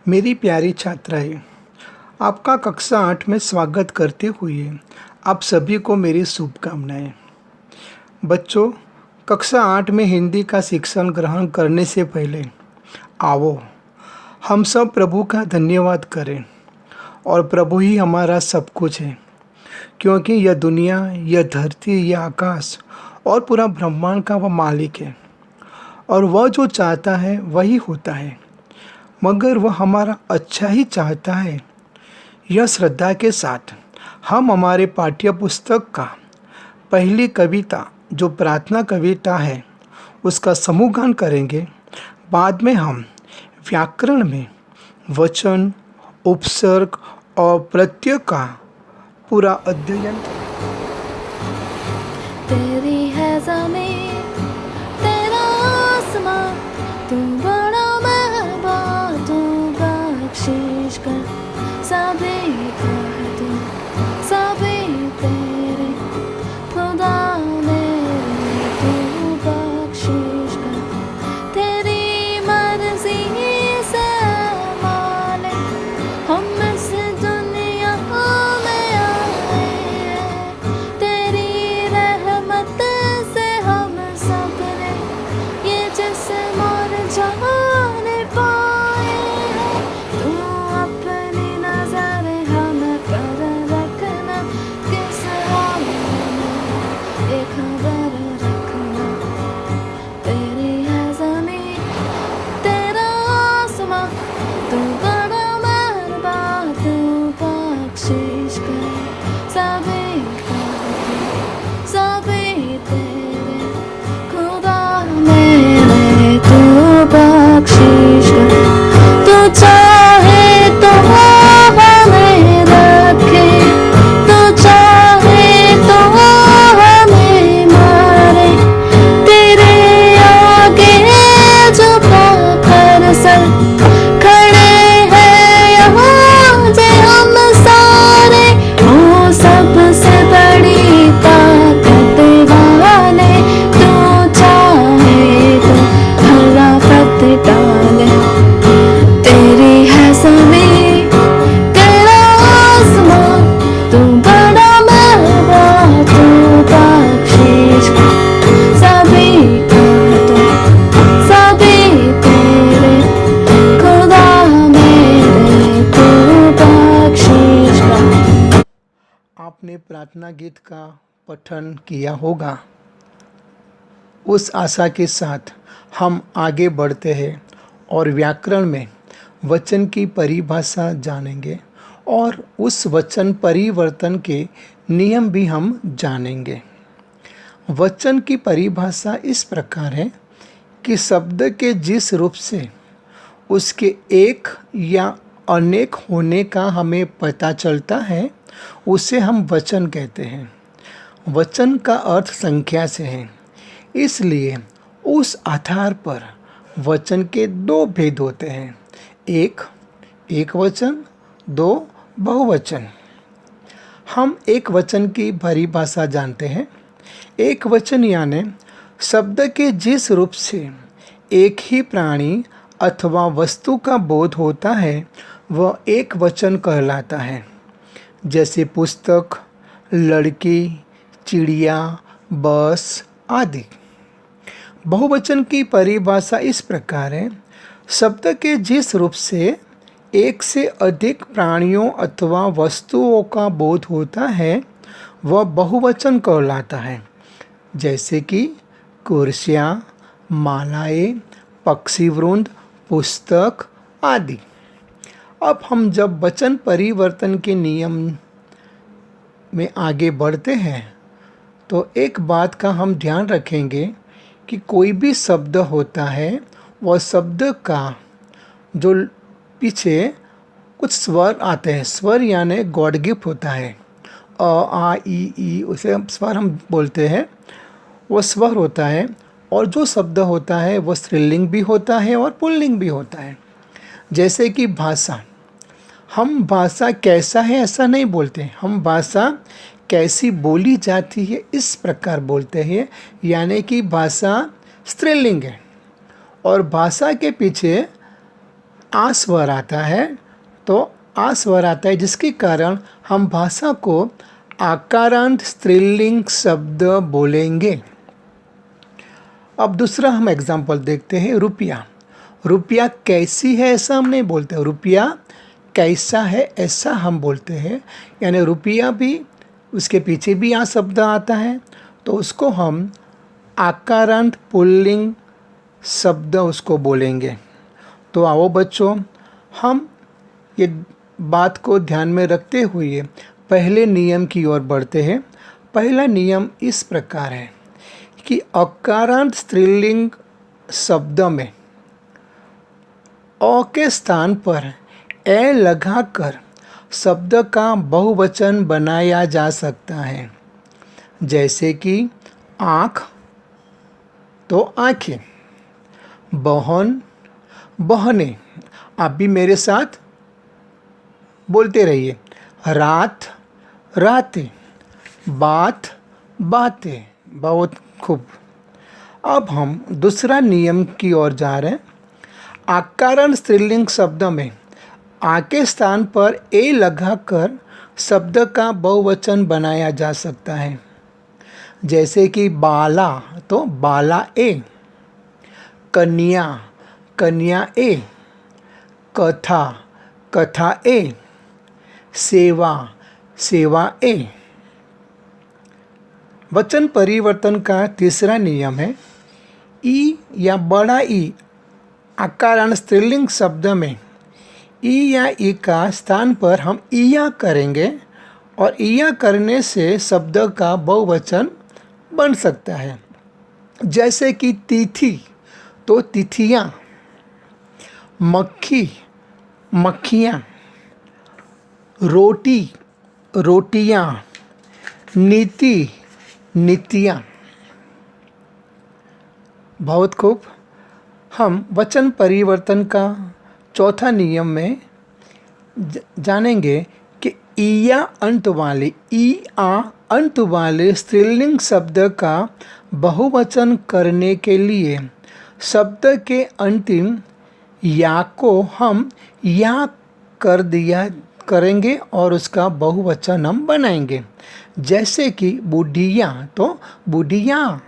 मेरी प्यारी छात्राएं, आपका कक्षा 8 में स्वागत करते हुए आप सभी को मेरी शुभकामनाएं। बच्चों, कक्षा 8 में हिंदी का शिक्षण ग्रहण करने से पहले आओ हम सब प्रभु का धन्यवाद करें। और प्रभु ही हमारा सब कुछ है, क्योंकि यह दुनिया, यह धरती, यह आकाश और पूरा ब्रह्मांड का वह मालिक है। और वह जो चाहता है वही होता है, मगर वह हमारा अच्छा ही चाहता है। यह श्रद्धा के साथ हम हमारे पाठ्य पुस्तक का पहली कविता, जो प्रार्थना कविता है, उसका समूहगान करेंगे। बाद में हम व्याकरण में वचन, उपसर्ग और प्रत्यय का पूरा अध्ययन। तेरी है ज़मीं, तेरा आसमां, तू बड़ा मेहरबान, तू बख्शिश कर सभी का है तू, सभी तेरे खुदा मेरे, तू बख्शिश कर। तेरी मर्जी से मालिक हम इस दुनिया में आए हैं, तेरी रहमत से हम सबने ये जिस्म और जान पाए हैं। तू अपनी नजर हम पर रखना, किस हाल में ये खबर रखना। तेरी है ज़मीं, तेरा आसमां, तू बड़ा मेहरबान, तू बख्शिश कर सभी का तू, सभी तेरे खुदा मेरे, तू बख्शिश कर। तू चाहे तो हमें रखे, तू चाहे तो हमें मारे, तेरे आगे जो पाकर सर खड़े हैं यहाँ जे हम सारे, वो सबसे बड़ी ताकत वाले, तू चाहे तो भला फत डाले। तेरी है ज़मीं, तेरा आसमां, तू बड़ा मेहरबान, तू बख्शिश कर सभी का तू, सभी तेरे खुदा मेरे, तू बख्शिश कर। आपने प्रार्थना गीत का पठन किया होगा। उस आशा के साथ हम आगे बढ़ते हैं और व्याकरण में वचन की परिभाषा जानेंगे और उस वचन परिवर्तन के नियम भी हम जानेंगे। वचन की परिभाषा इस प्रकार है कि शब्द के जिस रूप से उसके एक या अनेक होने का हमें पता चलता है, उसे हम वचन कहते हैं। वचन का अर्थ संख्या से है, इसलिए उस आधार पर वचन के दो भेद होते हैं, एक वचन, दो बहुवचन। हम एक वचन की परिभाषा जानते हैं। एक वचन यानी शब्द के जिस रूप से एक ही प्राणी अथवा वस्तु का बोध होता है, वह एक वचन कहलाता है। जैसे पुस्तक, लड़की, चिड़िया, बस आदि। बहुवचन की परिभाषा इस प्रकार है, शब्द के जिस रूप से एक से अधिक प्राणियों अथवा वस्तुओं का बोध होता है, वह बहुवचन कहलाता है। जैसे कि कुर्सियाँ, मालाएं, पक्षी वृंद, पुस्तक आदि। अब हम जब वचन परिवर्तन के नियम में आगे बढ़ते हैं, तो एक बात का हम ध्यान रखेंगे कि कोई भी शब्द होता है, वह शब्द का जो पीछे कुछ स्वर आते हैं, स्वर यानी गॉड गिफ्ट होता है, अ, आ, ई, उसे स्वर हम बोलते हैं, वो स्वर होता है। और जो शब्द होता है वह स्त्रीलिंग भी होता है और पुल्लिंग भी होता है। जैसे कि भाषा, हम भाषा कैसा है ऐसा नहीं बोलते, हम भाषा कैसी बोली जाती है इस प्रकार बोलते हैं, यानी कि भाषा स्त्रीलिंग है। और भाषा के पीछे आ स्वर आता है तो आ स्वर आता है, जिसके कारण हम भाषा को आकारांत स्त्रीलिंग शब्द बोलेंगे। अब दूसरा हम एग्जाम्पल देखते हैं, रुपया। रुपया कैसी है ऐसा हम नहीं बोलते, रुपया कैसा है ऐसा हम बोलते हैं। यानी रुपया भी, उसके पीछे भी आ शब्द आता है, तो उसको हम आकारांत पुल्लिंग शब्द उसको बोलेंगे। तो आओ बच्चों, हम ये बात को ध्यान में रखते हुए पहले नियम की ओर बढ़ते हैं। पहला नियम इस प्रकार है कि अकारांत स्त्रीलिंग शब्द में अ के स्थान पर ए लगाकर शब्द का बहुवचन बनाया जा सकता है। जैसे कि आँख तो आँखें, बहन बहनें। आप भी मेरे साथ बोलते रहिए, रात रातें, बात बातें। बहुत खूब। अब हम दूसरा नियम की ओर जा रहे हैं। आकारांत स्त्रीलिंग शब्द में आ के स्थान पर ए लगाकर शब्द का बहुवचन बनाया जा सकता है। जैसे कि बाला तो बाला ए, कन्या कन्या ए, कथा कथा ए, सेवा सेवा ए। वचन परिवर्तन का तीसरा नियम है, ई या बड़ा ई आकारांत स्त्रीलिंग शब्द में ई या ई का स्थान पर हम इया करेंगे और इया करने से शब्द का बहुवचन बन सकता है। जैसे कि तिथि तो तिथियाँ, मक्खी मक्खियाँ, रोटी रोटियाँ, नीति नीतियाँ। बहुत खूब। हम वचन परिवर्तन का चौथा नियम में जानेंगे कि इया अंत वाले ई आ अंत वाले स्त्रीलिंग शब्द का बहुवचन करने के लिए शब्द के अंतिम या को हम या कर दिया करेंगे और उसका बहुवचन हम बनाएंगे। जैसे कि बुढ़िया तो बुढ़िया,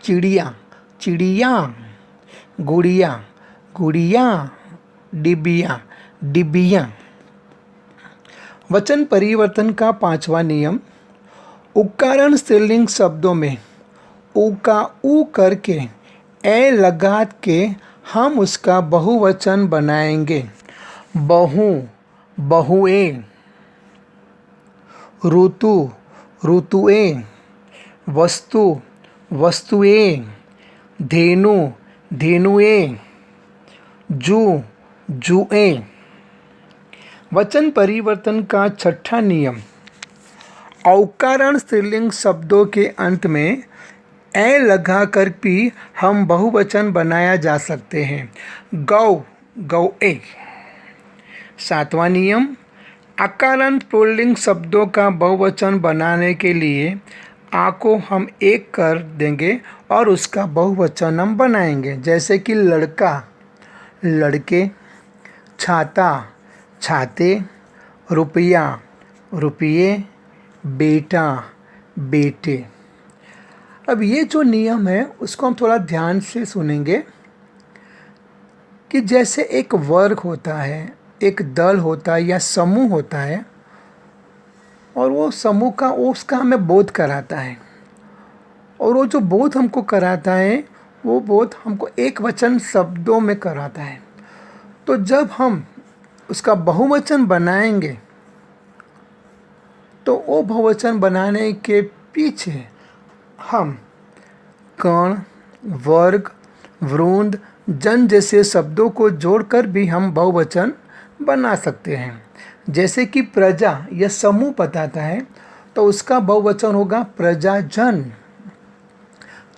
चिड़िया चिड़िया, गुड़िया गुड़िया, डिबिया डिबिया। वचन परिवर्तन का पांचवा नियम, उकारण स्त्रीलिंग शब्दों में उ का उ करके ए लगा के हम उसका बहुवचन बनाएंगे। बहु बहुएं, ऋतु ऋतुएं, वस्तु वस्तुएं, धेनु धेनुएं, जू जुएं। वचन परिवर्तन का छठा नियम, औकारण स्त्रीलिंग शब्दों के अंत में ए लगाकर भी हम बहुवचन बनाया जा सकते हैं। गौ गौए। सातवां नियम, आकारांत पुल्लिंग शब्दों का बहुवचन बनाने के लिए आ को हम एक कर देंगे और उसका बहुवचन हम बनाएंगे। जैसे कि लड़का लड़के, छाता छाते, रुपया रुपये, बेटा बेटे। अब ये जो नियम है उसको हम थोड़ा ध्यान से सुनेंगे कि जैसे एक वर्ग होता है, एक दल होता है या समूह होता है, और वो समूह का उसका हमें बोध कराता है, और वो जो बोध हमको कराता है वो बोध हमको एक वचन शब्दों में कराता है। तो जब हम उसका बहुवचन बनाएंगे तो वो बहुवचन बनाने के पीछे हम कण, वर्ग, वृंद, जन जैसे शब्दों को जोड़कर भी हम बहुवचन बना सकते हैं। जैसे कि प्रजा यह समूह बताता है तो उसका बहुवचन होगा प्रजाजन।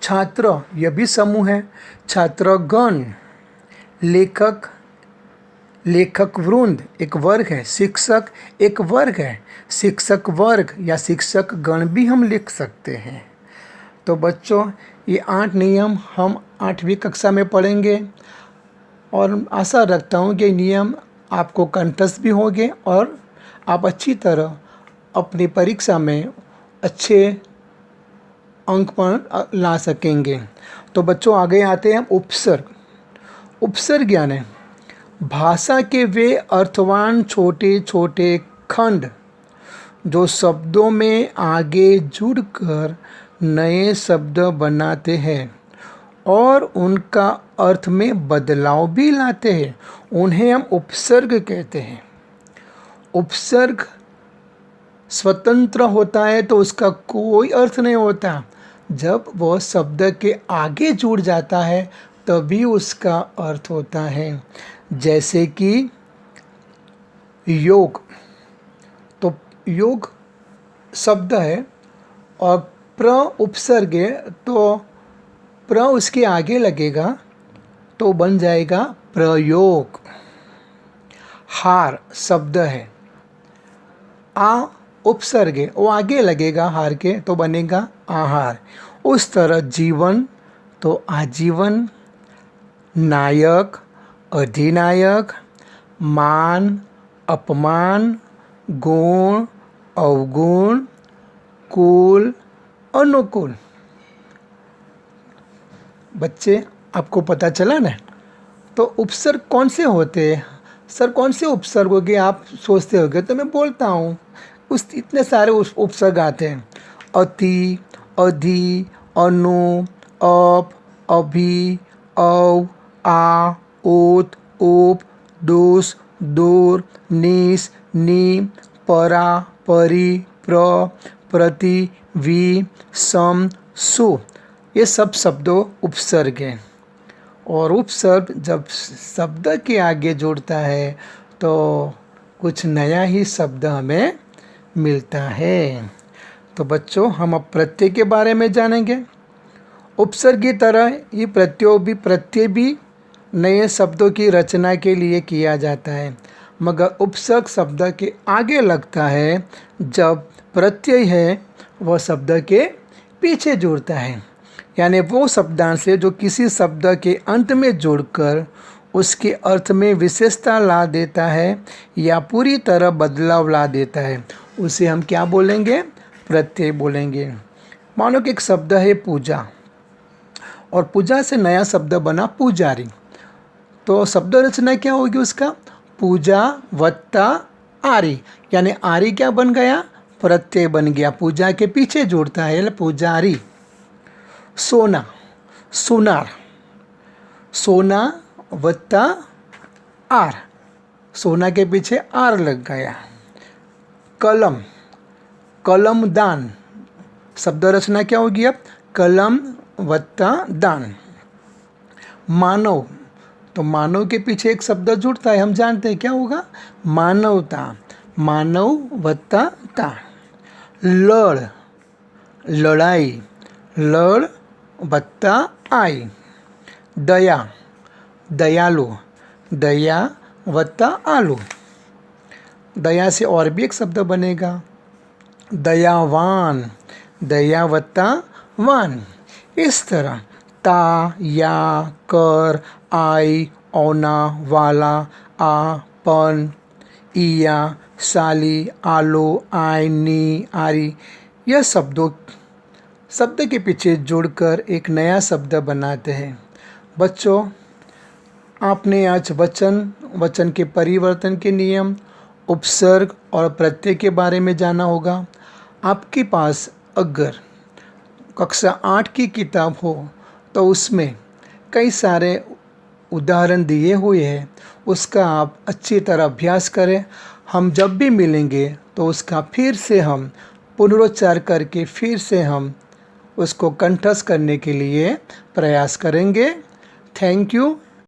छात्र यह भी समूह है, छात्रगण। लेखक लेखक वृंद एक वर्ग है, शिक्षक एक वर्ग है, शिक्षक वर्ग या शिक्षक गण भी हम लिख सकते हैं। तो बच्चों, ये 8 नियम हम 8वीं कक्षा में पढ़ेंगे। और आशा रखता हूँ कि नियम आपको कंठस्थ भी होंगे और आप अच्छी तरह अपनी परीक्षा में अच्छे अंक पर ला सकेंगे। तो बच्चों आगे आते हैं उपसर्ग। उपसर्ग यानी भाषा के वे अर्थवान छोटे छोटे खंड जो शब्दों में आगे जुड़कर नए शब्द बनाते हैं और उनका अर्थ में बदलाव भी लाते हैं, उन्हें हम उपसर्ग कहते हैं। उपसर्ग स्वतंत्र होता है तो उसका कोई अर्थ नहीं होता। जब वह शब्द के आगे जुड़ जाता है तभी उसका अर्थ होता है। जैसे कि योग, तो योग शब्द है और प्र उपसर्ग है, तो प्र उसके आगे लगेगा तो बन जाएगा प्रयोग। हार शब्द है, आ उपसर्ग है, वो आगे लगेगा हार के तो बनेगा आहार। उस तरह जीवन तो आजीवन, नायक अधिनायक, मान अपमान, गुण अवगुण, कुल अनुकूल। बच्चे आपको पता चला ना? तो उपसर्ग कौन से होते हैं? सर कौन से उपसर्ग होंगे आप सोचते होंगे, तो मैं बोलता हूँ उस इतने सारे उपसर्ग आते हैं। अति, अधि, अनु, अप, अभि, अव, आ, उत, उप, दुस, दूर, निस, नि, परा, परि, प्र, प्रति, वि, सम, सु, ये सब शब्दों उपसर्ग हैं। और उपसर्ग जब शब्द के आगे जुड़ता है तो कुछ नया ही शब्द हमें मिलता है। तो बच्चों हम अब प्रत्यय के बारे में जानेंगे। उपसर्ग की तरह ये प्रत्यय भी नए शब्दों की रचना के लिए किया जाता है, मगर उपसर्ग शब्द के आगे लगता है जब प्रत्यय है वह शब्द के पीछे जुड़ता है। यानी वो शब्दांश जो किसी शब्द के अंत में जोड़कर उसके अर्थ में विशेषता ला देता है या पूरी तरह बदलाव ला देता है, उसे हम क्या बोलेंगे? प्रत्यय बोलेंगे। मानो कि एक शब्द है पूजा और पूजा से नया शब्द बना पुजारी, तो शब्द रचना क्या होगी उसका? पूजा वत्ता आरी, यानी आरी क्या बन गया? प्रत्यय बन गया, पूजा के पीछे जुड़ता है पुजारी। सोना सुनार, सोना वत्ता आर, सोना के पीछे आर लग गया। कलम कलमदान, शब्द रचना क्या होगी अब? कलम वत्ता दान। मानव, तो मानव के पीछे एक शब्द जुड़ता है, हम जानते हैं क्या होगा? मानवता, मानव वत्ता ता। लड़ लड़ाई, लड़ वत्ता आई। दया दयालु, दया वत्ता आलू। दया से और भी एक शब्द बनेगा, दयावान, दया वत्ता वान। इस तरह ता, या, कर, आई, औना, वाला, आ, पन, इया, साली, आलो, आय, नी, आरी, यह शब्द के पीछे जोड़कर एक नया शब्द बनाते हैं। बच्चों आपने आज वचन के परिवर्तन के नियम, उपसर्ग और प्रत्यय के बारे में जाना होगा। आपके पास अगर कक्षा 8 की किताब हो तो उसमें कई सारे उदाहरण दिए हुए हैं, उसका आप अच्छी तरह अभ्यास करें। हम जब भी मिलेंगे तो उसका फिर से हम पुनरुच्चार करके फिर से हम उसको कंठस्थ करने के लिए प्रयास करेंगे। Thank you.